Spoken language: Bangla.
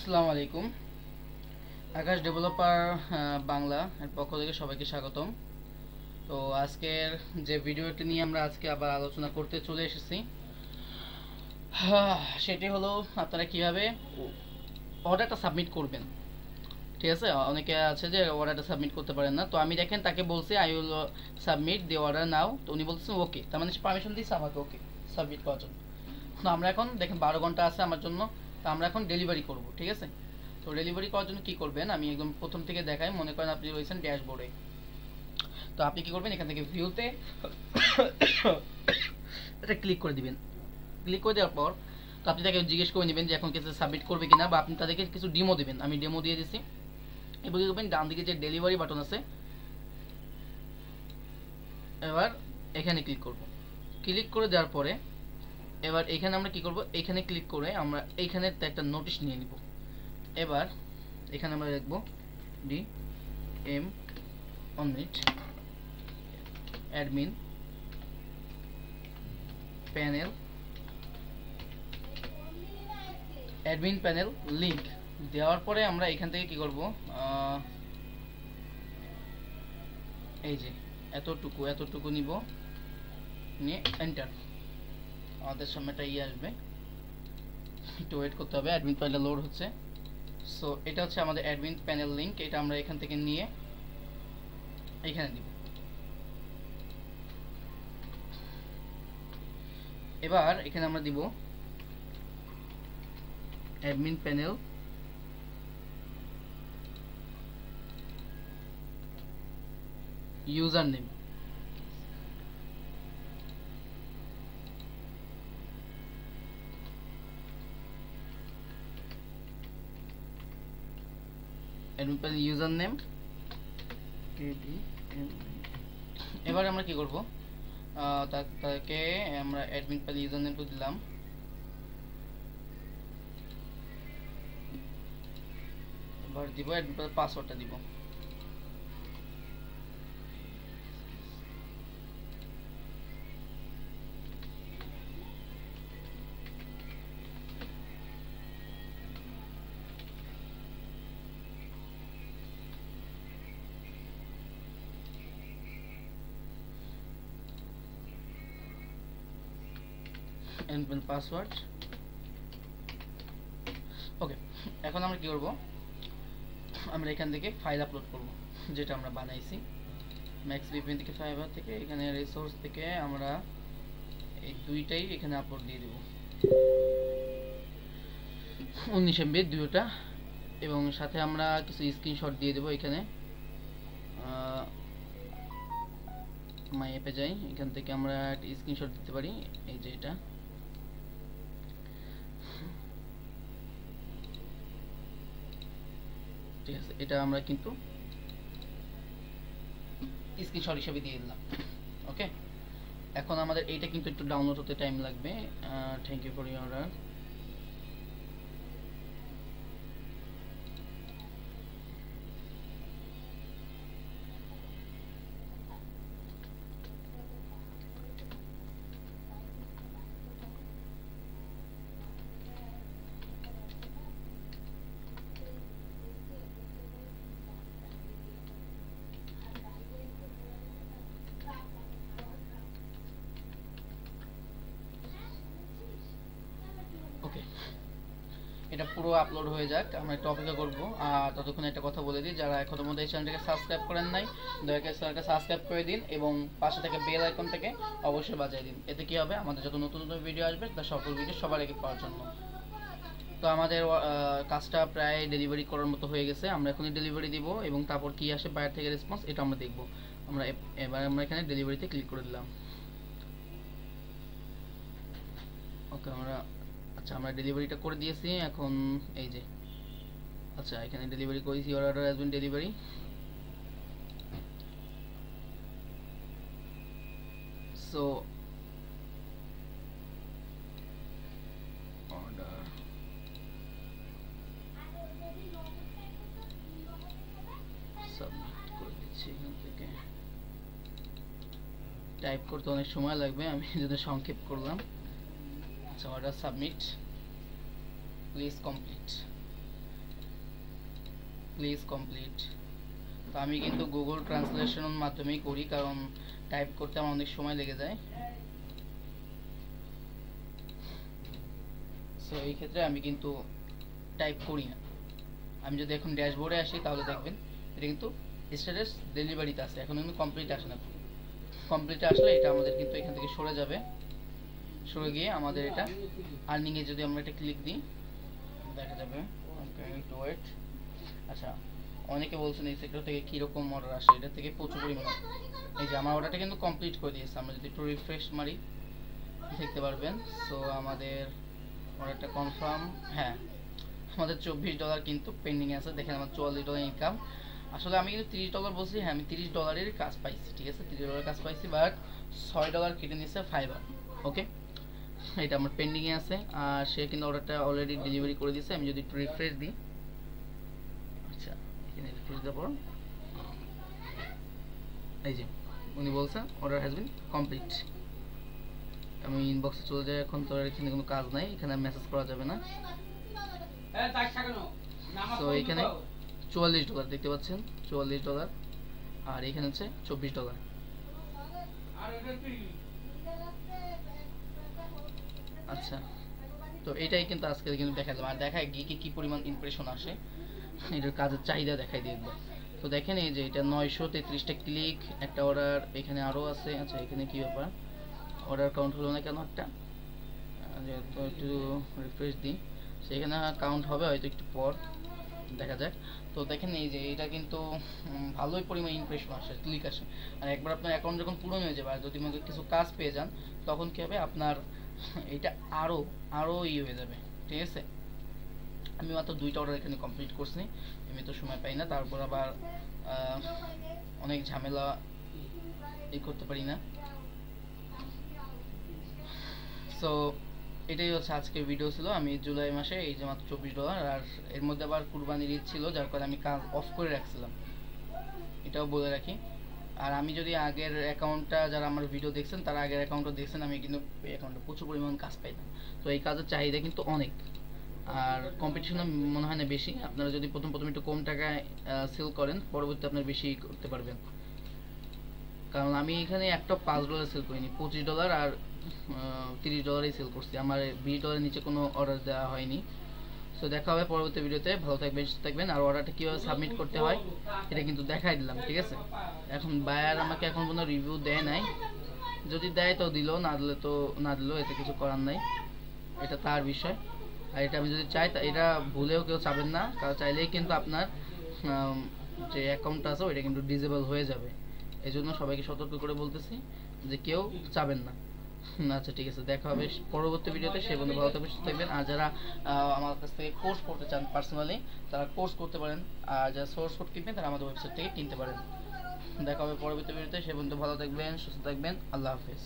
আসসালামু আলাইকুম। আকাশ ডেভেলপার বাংলা এর পক্ষ থেকে সবাইকে স্বাগতম। তো আজকের যে ভিডিওটি নিয়ে আমরা আজকে আবার আলোচনা করতে চলে এসেছি, সেটি হলো আপনারা কিভাবে অর্ডারটা সাবমিট করবেন। ঠিক আছে, অনেকে আছে যে অর্ডারটা সাবমিট করতে পারেন না। তো আমি দেখেন তাকে বলছি I will submit the order নাও, তো উনি বলছেন ওকে, তার মানে সে পারমিশন দিচ্ছে আমাকে ওকে সাবমিট করার জন্য। তো আমরা এখন দেখেন 12 ঘন্টা আছে আমার জন্য, তো আমরা এখন ডেলিভারি করব। ঠিক আছে, তো ডেলিভারি করার জন্য কি করবেন আমি একদম প্রথম থেকে দেখাই। মনে করেন আপনি রয়েছেন ড্যাশবোর্ডে, তো আপনি কি করবেন এখান থেকে ভিউতে এটা ক্লিক করে দিবেন। ক্লিক করে দেওয়ার পর তো আপনি তাকে জিজ্ঞেস করে নেবেন যে এখন কিছু সাবমিট করবে কিনা, বা আপনি তাদেরকে কিছু ডেমো দেবেন। আমি ডেমো দিয়ে দিচ্ছি। এবার কি করবেন, ডান দিকে যে ডেলিভারি বাটন আছে এবার এখানে ক্লিক করব। ক্লিক করে দেওয়ার পরে এবার এখানে আমরা কি করব, এখানে ক্লিক করে আমরা এইখানে একটা নোটিশ নিয়ে নিব। এবার এখানে আমরা লিখব ডি এম অনমিট অ্যাডমিন প্যানেল লিংক দেওয়ার পরে আমরা এখান থেকে কি করব, এই যে এতটুকু নিব, নিয়ে এন্টার। আমাদের সামনে একটা আসবে, একটু ওয়েট করতে হবে, অ্যাডমিন প্যানেল লোড হচ্ছে। সো এটা হচ্ছে আমাদের অ্যাডমিন প্যানেল লিংক, এটা আমরা এখান থেকে নিয়ে এখানে দিব। এবার এখানে আমরা দিব admin panel user name. Admin panel user name. এবার আমরা কি করব, তাকে আমরা অ্যাডমিন প্যানেল ইউজার নেম তো দিলাম। এবার দিব অ্যাডমিন প্যানেল পাসওয়ার্ডটা দিব। অ্যাডমিন পাসওয়ার্ড ওকে। এখন আমরা কি করব, আমরা এখান থেকে ফাইল আপলোড করব যেটা আমরা বানাইছি ম্যাক্স ভিপিএন থেকে, ফাইবার থেকে, এখানে রিসোর্স থেকে আমরা এই দুইটাই এখানে আপলোড দিয়ে দেব, 19 MB দুইটা। এবং সাথে আমরা কিছু স্ক্রিনশট দিয়ে দেব। এখানে মাই অ্যাপে যাই, এখান থেকে আমরা একটা স্ক্রিনশট দিতে পারি, এই যে এটা। ঠিক আছে, এটা আমরা কিন্তু স্ক্রিনশট হিসেবে দিয়ে দিলাম। ওকে, এখন আমাদের এইটা কিন্তু একটু ডাউনলোড হতে টাইম লাগবে। Thank you for your order. Okay, এটা পুরো আপলোড হয়ে যাক, আমরা একটু অপেক্ষা করবো। আর ততক্ষণ একটা কথা বলে দিই, যারা এখনো মধ্যে এই চ্যানেলটাকে সাবস্ক্রাইব করেন নাই দয়া করে চ্যানেলটা সাবস্ক্রাইব করে দিন এবং পাশে থেকে বেল আইকন থেকে অবশ্যই বাজিয়ে দিন। এতে কি হবে, আমাদের যত নতুন নতুন ভিডিও আসবে তার সকল ভিডিও সবার আগে পাওয়ার জন্য। তো আমাদের কাজটা প্রায় ডেলিভারি করার মতো হয়ে গেছে, আমরা এখনই ডেলিভারি দিব এবং তারপর কি আসে বাইরে থেকে রেসপন্স এটা আমরা দেখব। আমরা এবার আমরা এখানে ডেলিভারিতে ক্লিক করে দিলাম। ওকে, আচ্ছা আমরা ডেলিভারিটা করে দিয়েছি। এখন এই যে আচ্ছা এখানে ডেলিভারি করেছি, order has been delivery. So order submit করে দিচ্ছি। এখান থেকে টাইপ করতে অনেক সময় লাগবে, আমি যদি সংক্ষেপ করলাম। আচ্ছা, order submit, please complete. Please complete. তো আমি কিন্তু গুগল ট্রান্সলেশনের মাধ্যমেই করি, কারণ টাইপ করতে আমার অনেক সময় লেগে যায়। সো এই ক্ষেত্রে আমি কিন্তু টাইপ করি না। আমি যদি এখন ড্যাশবোর্ডে আসি তাহলে দেখবেন এটা কিন্তু স্ট্যাটাস ডেলিভারিতে আছে, এখন কিন্তু কমপ্লিট আসে না। কমপ্লিটে আসলে এটা আমাদের কিন্তু এখান থেকে সরে যাবে, সরে গিয়ে আমাদের এটা আর্নিংয়ে যদি আমরা এটা ক্লিক দিই দেখা যাবে। ওকে, একটু ওয়েট। আচ্ছা, অনেকে বলছেন এই সেক্টর থেকে কীরকম অর্ডার আসে, এটা থেকে প্রচুর পরিমাণে। এই যে আমার অর্ডারটা কিন্তু কমপ্লিট করে দিয়েছে, আমরা যদি একটু রিফ্রেশ মারি দেখতে পারবেন। সো আমাদের অর্ডারটা কনফার্ম। হ্যাঁ, আমাদের $24 কিন্তু পেন্ডিং আছে। দেখেন আমার $44 ইনকাম। আসলে আমি কিন্তু $30 বলছি, হ্যাঁ আমি $30 কাজ পাইছি, ঠিক আছে $30 কাজ পাইছি, বাট $6 কেটে নিচ্ছে ফাইবার। ওকে, এটা আমার পেন্ডিংয়ে আছে। আর সে কিন্তু অর্ডারটা অলরেডি ডেলিভারি করে দিয়েছে। আমি যদি একটু রিফ্রেশ দিই, আচ্ছা এখানে রিফ্রেশ দেওয়ার পর এই যে উনি বলছেন অর্ডার হ্যাজ বিন কমপ্লিট। আমি ইনবক্সে চলে যাই এখন, তো এখানে কোনো কাজ নাই, এখানে মেসেজ করা যাবে না। তো এখানে $44 দেখতে পাচ্ছেন, $44। আর এখানে হচ্ছে $24। আচ্ছা, তো এটাই কিন্তু আজকে কিন্তু দেখালাম। আর দেখায় গিয়ে কি পরিমাণ ইমপ্রেশন আসে, এটার কাজের চাহিদা দেখাই দিয়ে একবার। তো দেখেন এই যে এটা 933টা ক্লিক, একটা অর্ডার, এখানে আরও আছে। আচ্ছা এখানে কি ব্যাপার, অর্ডার কাউন্ট হলো না কেন একটা, যেহেতু একটু রিফ্রেশ দিই, সেখানে কাউন্ট হবে হয়তো একটু পর, দেখা যাক। তো দেখেন এই যে এটা কিন্তু ভালোই পরিমাণে ইমপ্রেশন আসে, ক্লিক আসে। আর একবার আপনার অ্যাকাউন্ট যখন পূরণ হয়ে যাবে আর যদি মনে কিছু কাজ পেয়ে যান, তখন কী হবে আপনার এটা আরও আরও হয়ে যাবে, ঠিক আছে। আমি মাত্র 2টা অর্ডার এখানে কমপ্লিট করছি, আমি তো সময় পাই না, তারপর আবার অনেক ঝামেলা করতে পারি না। সো এটাই হচ্ছে আজকের ভিডিও ছিল। আমি জুলাই মাসে এই যে মাত্র $24, আর এর মধ্যে আবার কুরবানির ঈদ ছিল, যার কারণে আমি কাজ অফ করে রাখছিলাম, এটাও বলে রাখি। আর আমি যদি আগের অ্যাকাউন্টটা, যারা আমার ভিডিও দেখছেন তারা আগের অ্যাকাউন্টটা দেখছেন, আমি কিন্তু এই অ্যাকাউন্টে প্রচুর পরিমাণ কাজ পাইতাম। তো এই কাজের চাহিদা কিন্তু অনেক, আর কম্পিটিশনও মনে হয় না বেশি। আপনারা যদি প্রথম একটু কম টাকায় সেল করেন, পরবর্তীতে আপনারা বেশি করতে পারবেন। কারণ আমি এখানে একটা $5 সেল করিনি, $25 আর $30 সেল করছি। আমার $20 নিচে কোনো অর্ডার দেওয়া হয়নি। সো দেখা হবে পরবর্তী ভিডিওতে। ভালো থাকবেন, সুস্থ থাকবেন। আর অর্ডারটা কীভাবে সাবমিট করতে হয় এটা কিন্তু দেখাই দিলাম, ঠিক আছে। এখন বায়ার আমাকে এখন কোনো রিভিউ দেয় নাই, যদি দেয় তো দিল, না দিলে তো না দিলেও এতে কিছু করার নাই, এটা তার বিষয়। আর এটা আমি যদি চাই, এটা ভুলেও কেউ চাবেন না, কারণ চাইলেই কিন্তু আপনার যে অ্যাকাউন্টটা আছে ওইটা কিন্তু ডিসেবল হয়ে যাবে। এই জন্য সবাইকে সতর্ক করে বলতেছি যে কেউ চাবেন না। আচ্ছা ঠিক আছে, দেখা হবে পরবর্তী ভিডিওতে। সে বন্ধু ভালো থাকবেন, সুস্থ থাকবেন। আর যারা আমার কাছ থেকে কোর্স করতে চান পার্সোনালি, তারা কোর্স করতে পারেন। আর যারা সোর্স কোড কিনবেন তারা আমাদের ওয়েবসাইট থেকে কিনতে পারেন। দেখা হবে পরবর্তী ভিডিওতে। সে বন্ধু ভালো থাকবেন, সুস্থ থাকবেন। আল্লাহ হাফেজ।